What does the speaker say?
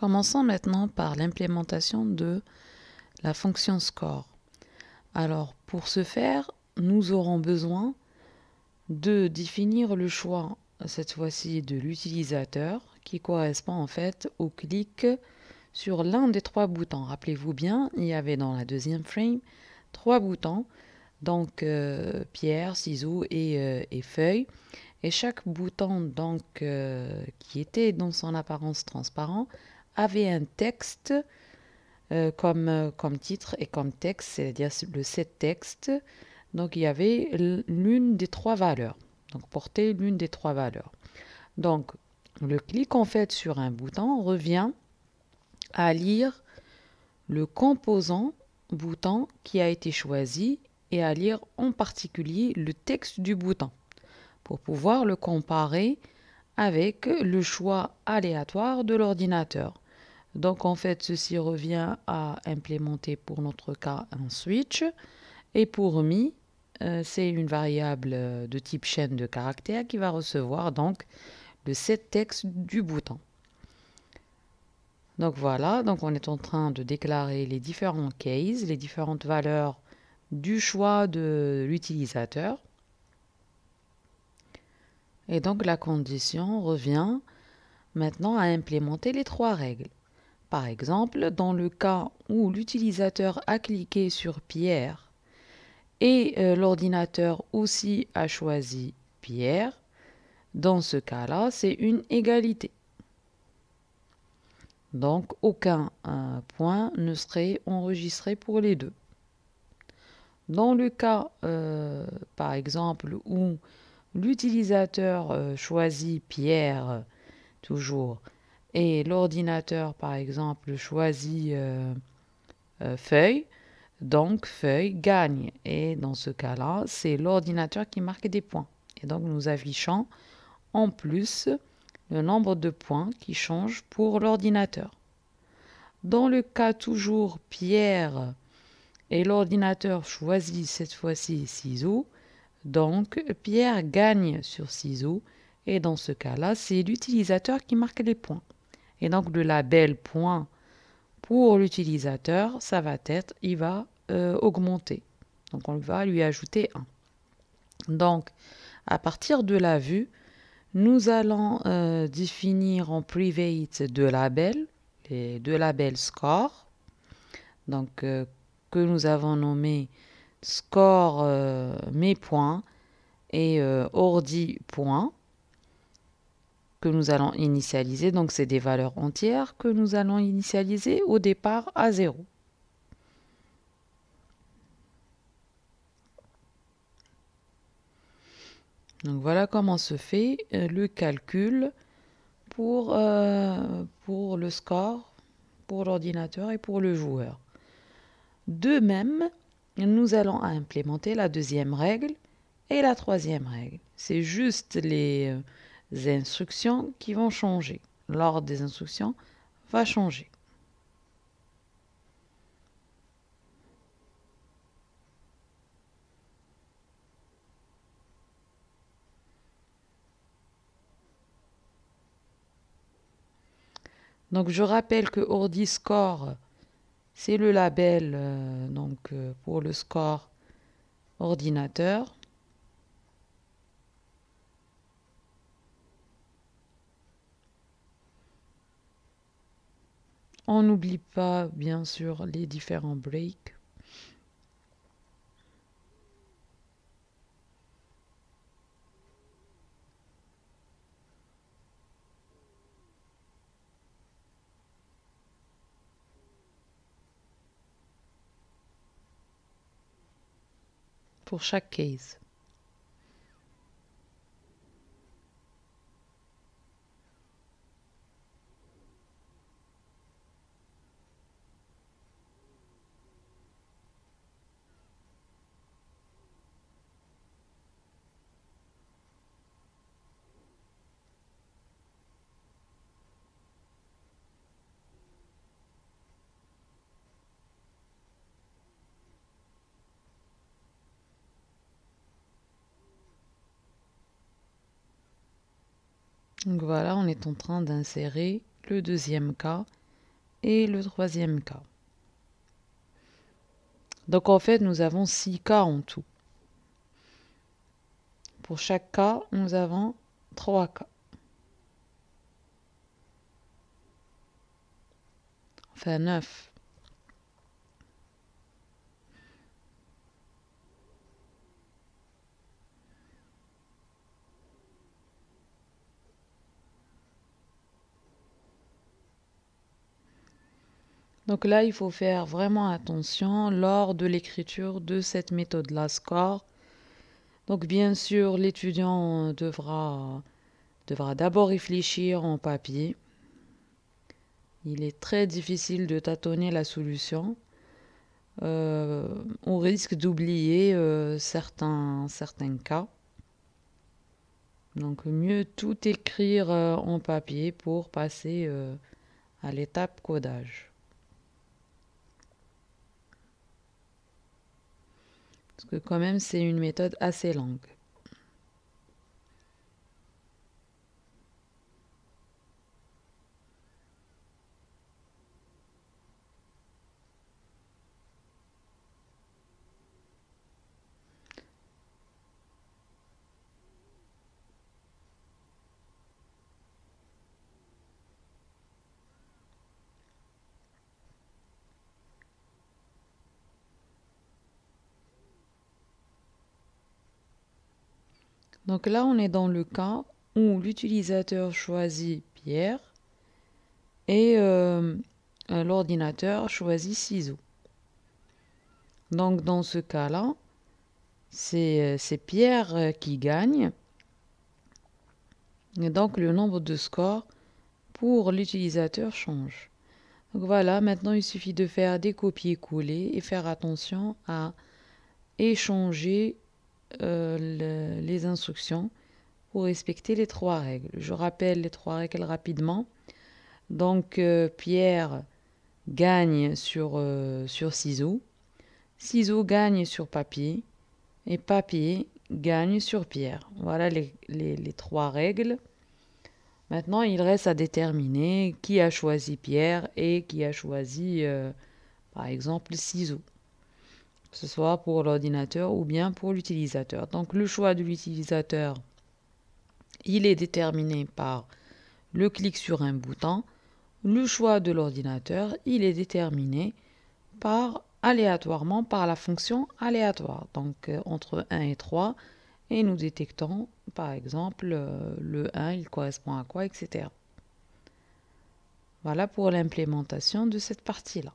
Commençons maintenant par l'implémentation de la fonction score. Alors, pour ce faire, nous aurons besoin de définir le choix, cette fois-ci de l'utilisateur, qui correspond en fait au clic sur l'un des trois boutons. Rappelez-vous bien, il y avait dans la deuxième frame trois boutons, donc pierre, ciseaux et feuille. Et chaque bouton donc qui était dans son apparence transparent avait un texte comme titre et comme texte, c'est-à-dire le set texte. Donc il y avait l'une des trois valeurs. Donc porter l'une des trois valeurs. Donc le clic en fait sur un bouton revient à lire le composant bouton qui a été choisi et à lire en particulier le texte du bouton pour pouvoir le comparer avec le choix aléatoire de l'ordinateur. Donc en fait, ceci revient à implémenter pour notre cas un switch. Et pour me, c'est une variable de type chaîne de caractères qui va recevoir donc le set texte du bouton. Donc voilà, donc on est en train de déclarer les différents cases, les différentes valeurs du choix de l'utilisateur. Et donc la condition revient maintenant à implémenter les trois règles. Par exemple, dans le cas où l'utilisateur a cliqué sur Pierre et l'ordinateur aussi a choisi Pierre, dans ce cas-là, c'est une égalité. Donc, aucun point ne serait enregistré pour les deux. Dans le cas, par exemple, où l'utilisateur choisit Pierre toujours et l'ordinateur, par exemple, choisit feuille, donc feuille gagne. Et dans ce cas-là, c'est l'ordinateur qui marque des points. Et donc, nous affichons en plus le nombre de points qui change pour l'ordinateur. Dans le cas toujours Pierre et l'ordinateur choisit cette fois-ci ciseaux, donc Pierre gagne sur ciseaux et dans ce cas-là, c'est l'utilisateur qui marque les points. Et donc le label point pour l'utilisateur, ça va être, il va augmenter. Donc on va lui ajouter 1. Donc à partir de la vue, nous allons définir en private deux labels, les deux labels score, donc que nous avons nommé score mes points et ordi points, que nous allons initialiser. Donc c'est des valeurs entières que nous allons initialiser au départ à 0. Donc voilà comment se fait le calcul pour le score, pour l'ordinateur et pour le joueur. De même, nous allons implémenter la deuxième règle et la troisième règle. C'est juste les instructions qui vont changer. L'ordre des instructions va changer. Donc je rappelle que Ordi Score, c'est le label pour le score ordinateur. On n'oublie pas bien sûr les différents breaks. Pour chaque case. Donc voilà, on est en train d'insérer le deuxième cas et le troisième cas. Donc en fait, nous avons 6 cas en tout. Pour chaque cas, nous avons 3 cas. Enfin 9. Donc là, il faut faire vraiment attention lors de l'écriture de cette méthode-là, SCORE. Donc bien sûr, l'étudiant devra d'abord réfléchir en papier. Il est très difficile de tâtonner la solution. On risque d'oublier certains cas. Donc mieux tout écrire en papier pour passer à l'étape codage. Parce que quand même, c'est une méthode assez longue. Donc là, on est dans le cas où l'utilisateur choisit Pierre et l'ordinateur choisit ciseaux. Donc dans ce cas-là, c'est Pierre qui gagne. Et donc le nombre de scores pour l'utilisateur change. Donc voilà, maintenant il suffit de faire des copier-coller et faire attention à échanger les instructions pour respecter les 3 règles. Je rappelle les 3 règles rapidement. Donc Pierre gagne sur ciseaux, ciseaux gagne sur papier et papier gagne sur pierre. Voilà les 3 règles. Maintenant, il reste à déterminer qui a choisi pierre et qui a choisi, par exemple, ciseaux. Que ce soit pour l'ordinateur ou bien pour l'utilisateur. Donc le choix de l'utilisateur, il est déterminé par le clic sur un bouton. Le choix de l'ordinateur, il est déterminé aléatoirement par la fonction aléatoire. Donc entre 1 et 3. Et nous détectons, par exemple, le 1, il correspond à quoi, etc. Voilà pour l'implémentation de cette partie-là.